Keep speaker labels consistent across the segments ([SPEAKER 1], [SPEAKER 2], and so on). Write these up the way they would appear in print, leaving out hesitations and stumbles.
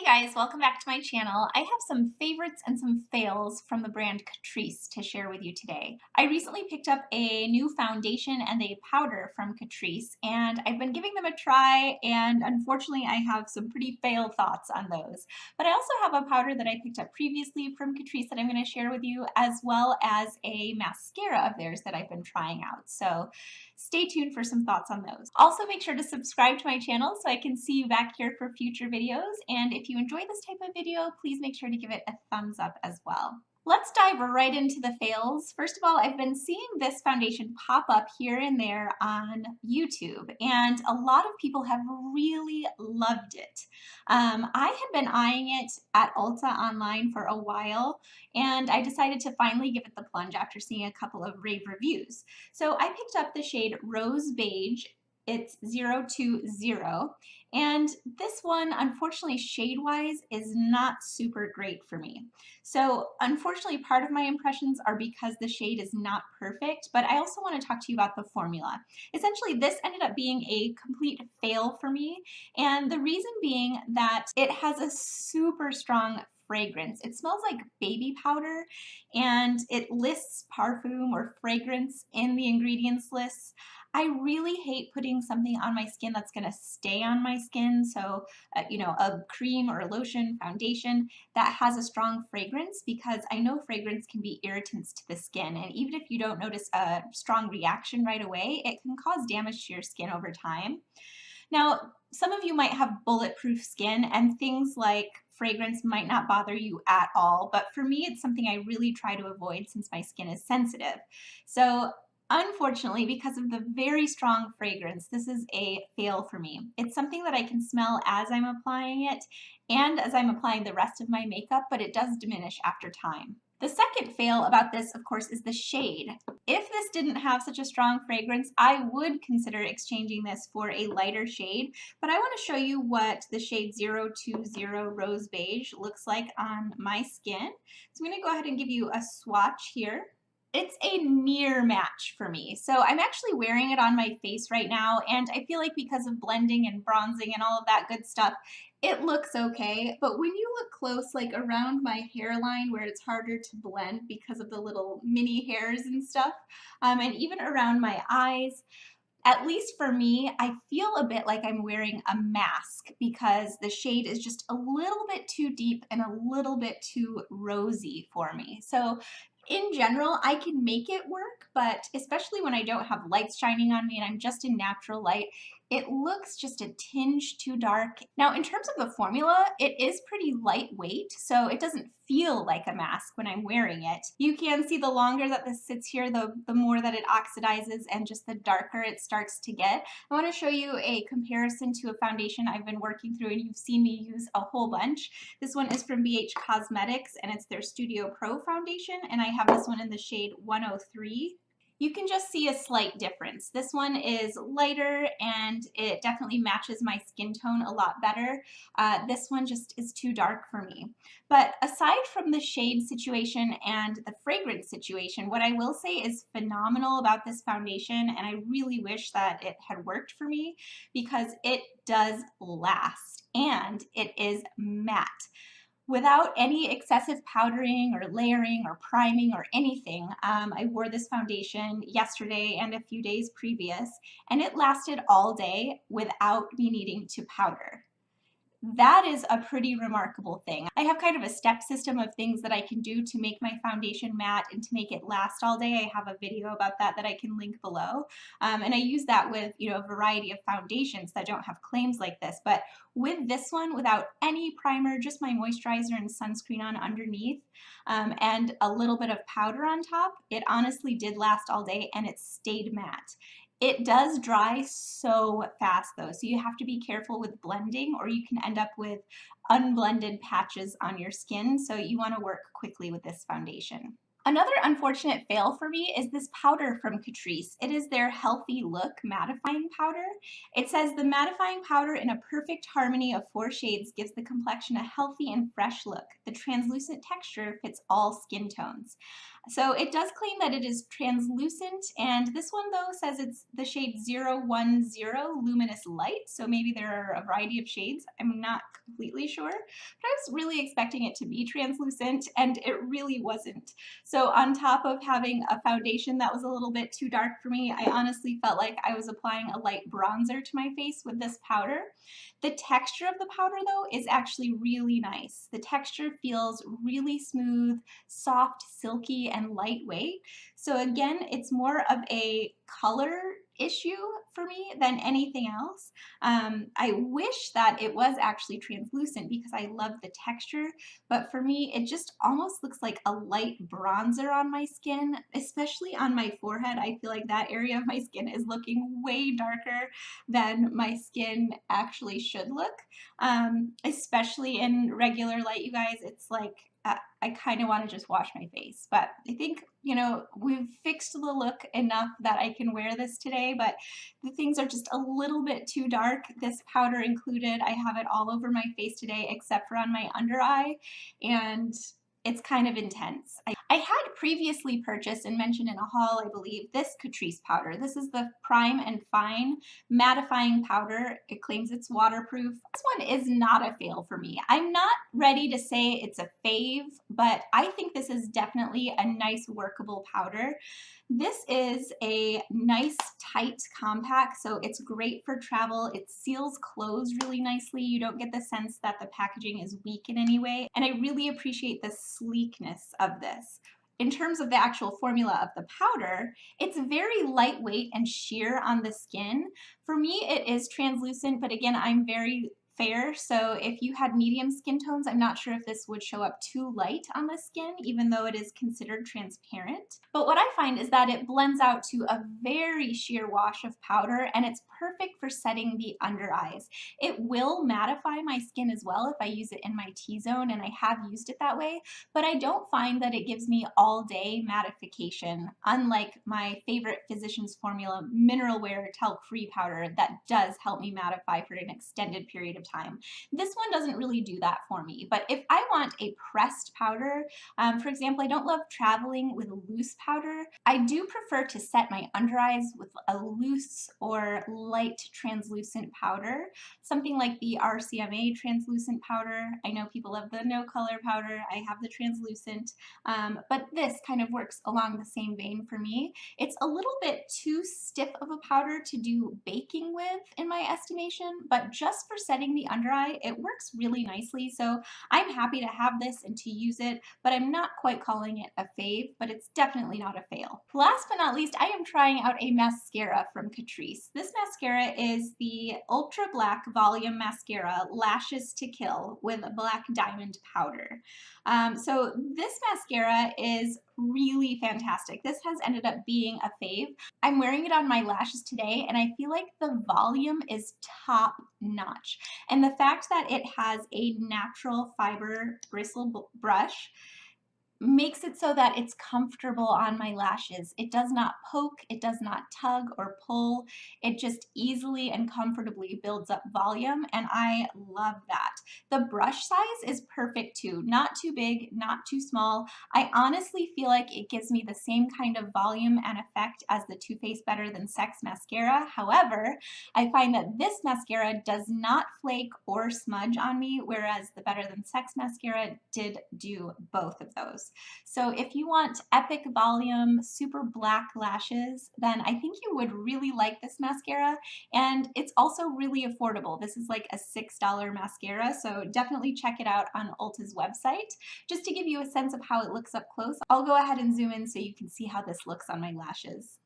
[SPEAKER 1] Hi guys, welcome back to my channel. I have some favorites and some fails from the brand Catrice to share with you today. I recently picked up a new foundation and a powder from Catrice, and I've been giving them a try, and unfortunately I have some pretty fail thoughts on those. But I also have a powder that I picked up previously from Catrice that I'm going to share with you, as well as a mascara of theirs that I've been trying out. So stay tuned for some thoughts on those. Also make sure to subscribe to my channel so I can see you back here for future videos, and if you enjoy this type of video, please make sure to give it a thumbs up as well. Let's dive right into the fails. First of all, I've been seeing this foundation pop up here and there on YouTube, and a lot of people have really loved it. I had been eyeing it at Ulta online for a while, and I decided to finally give it the plunge after seeing a couple of rave reviews. So I picked up the shade Rose Beige. It's 020, and this one, unfortunately, shade-wise, is not super great for me. So unfortunately, part of my impressions are because the shade is not perfect, but I also want to talk to you about the formula. Essentially, this ended up being a complete fail for me, and the reason being that it has a super strong fragrance. It smells like baby powder, and it lists parfum or fragrance in the ingredients lists. I really hate putting something on my skin that's going to stay on my skin. So, a cream or a lotion, foundation that has a strong fragrance, because I know fragrance can be irritants to the skin. And even if you don't notice a strong reaction right away, it can cause damage to your skin over time. Now, some of you might have bulletproof skin and things like fragrance might not bother you at all, but for me, it's something I really try to avoid since my skin is sensitive. So unfortunately, because of the very strong fragrance, this is a fail for me. It's something that I can smell as I'm applying it and as I'm applying the rest of my makeup, but it does diminish after time. The second fail about this, of course, is the shade. If this didn't have such a strong fragrance, I would consider exchanging this for a lighter shade, but I want to show you what the shade 020 Rose Beige looks like on my skin. So I'm going to go ahead and give you a swatch here. It's a near match for me. So I'm actually wearing it on my face right now, and I feel like because of blending and bronzing and all of that good stuff, it looks okay. But when you look close, like around my hairline where it's harder to blend because of the little mini hairs and stuff, and even around my eyes, at least for me, I feel a bit like I'm wearing a mask because the shade is just a little bit too deep and a little bit too rosy for me. So in general, I can make it work, but especially when I don't have lights shining on me and I'm just in natural light, it looks just a tinge too dark. Now, in terms of the formula, it is pretty lightweight, so it doesn't feel like a mask when I'm wearing it. You can see the longer that this sits here, the more that it oxidizes and just the darker it starts to get. I want to show you a comparison to a foundation I've been working through and you've seen me use a whole bunch. This one is from Beige Cosmetics and it's their Studio Pro foundation, and I have this one in the shade 103. You can just see a slight difference. This one is lighter and it definitely matches my skin tone a lot better. This one just is too dark for me. But aside from the shade situation and the fragrance situation, what I will say is phenomenal about this foundation, and I really wish that it had worked for me, because it does last and it is matte. Without any excessive powdering or layering or priming or anything, I wore this foundation yesterday and a few days previous, and it lasted all day without me needing to powder. That is a pretty remarkable thing. I have kind of a step system of things that I can do to make my foundation matte and to make it last all day. I have a video about that I can link below. And I use that with, a variety of foundations that don't have claims like this. But with this one, without any primer, just my moisturizer and sunscreen on underneath, and a little bit of powder on top, it honestly did last all day and it stayed matte. It does dry so fast though, so you have to be careful with blending or you can end up with unblended patches on your skin, so you want to work quickly with this foundation. Another unfortunate fail for me is this powder from Catrice. It is their Healthy Look Mattifying Powder. It says the mattifying powder in a perfect harmony of 4 shades gives the complexion a healthy and fresh look. The translucent texture fits all skin tones. So it does claim that it is translucent, and this one though says it's the shade 010 Luminous Light, so maybe there are a variety of shades. I'm not completely sure, but I was really expecting it to be translucent, and it really wasn't. So on top of having a foundation that was a little bit too dark for me, I honestly felt like I was applying a light bronzer to my face with this powder. The texture of the powder though is actually really nice. The texture feels really smooth, soft, silky, and lightweight. So again, it's more of a color issue for me than anything else. I wish that it was actually translucent because I love the texture, but for me, it just almost looks like a light bronzer on my skin, especially on my forehead. I feel like that area of my skin is looking way darker than my skin actually should look, especially in regular light, you guys. It's like I kind of want to just wash my face, but I think, you know, we've fixed the look enough that I can wear this today, but the things are just a little bit too dark. This powder included, I have it all over my face today except for on my under eye, and it's kind of intense. I had previously purchased and mentioned in a haul, I believe, this Catrice powder. This is the Prime and Fine mattifying powder. It claims it's waterproof. This one is not a fail for me. I'm not ready to say it's a fave, but I think this is definitely a nice workable powder. This is a nice tight compact, so it's great for travel. It seals clothes really nicely. You don't get the sense that the packaging is weak in any way, and I really appreciate the sleekness of this. In terms of the actual formula of the powder, it's very lightweight and sheer on the skin. For me, it is translucent, but again, I'm very fair, so if you had medium skin tones, I'm not sure if this would show up too light on the skin, even though it is considered transparent. But what I find is that it blends out to a very sheer wash of powder, and it's perfect for setting the under eyes. It will mattify my skin as well if I use it in my T-zone, and I have used it that way, but I don't find that it gives me all day mattification, unlike my favorite Physicians Formula Mineral Wear Talc-Free powder that does help me mattify for an extended period of time. This one doesn't really do that for me, but if I want a pressed powder, for example, I don't love traveling with a loose powder. I do prefer to set my under eyes with a loose or light translucent powder, something like the RCMA translucent powder. I know people love the no color powder. I have the translucent, but this kind of works along the same vein for me. It's a little bit too stiff of a powder to do baking with, in my estimation, but just for setting the under eye, it works really nicely. So I'm happy to have this and to use it, but I'm not quite calling it a fave, but it's definitely not a fail. Last but not least, I am trying out a mascara from Catrice. This mascara is the Ultra Black Volume Mascara Lashes to Kill with Black Diamond Powder. So this mascara is really fantastic. This has ended up being a fave. I'm wearing it on my lashes today, and I feel like the volume is top notch. And the fact that it has a natural fiber bristle brush makes it so that it's comfortable on my lashes. It does not poke, it does not tug or pull. It just easily and comfortably builds up volume, and I love that. The brush size is perfect too. Not too big, not too small. I honestly feel like it gives me the same kind of volume and effect as the Too Faced Better Than Sex mascara. However, I find that this mascara does not flake or smudge on me, whereas the Better Than Sex mascara did do both of those. So if you want epic volume, super black lashes, then I think you would really like this mascara. And it's also really affordable. This is like a $6 mascara, so definitely check it out on Ulta's website. Just to give you a sense of how it looks up close, I'll go ahead and zoom in so you can see how this looks on my lashes.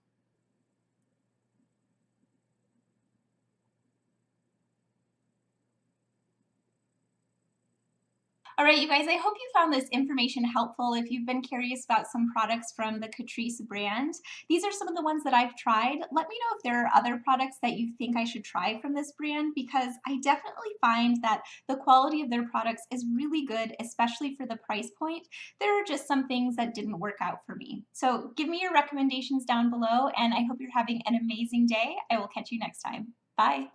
[SPEAKER 1] All right, you guys, I hope you found this information helpful. If you've been curious about some products from the Catrice brand, these are some of the ones that I've tried. Let me know if there are other products that you think I should try from this brand, because I definitely find that the quality of their products is really good, especially for the price point. There are just some things that didn't work out for me. So give me your recommendations down below, and I hope you're having an amazing day. I will catch you next time. Bye.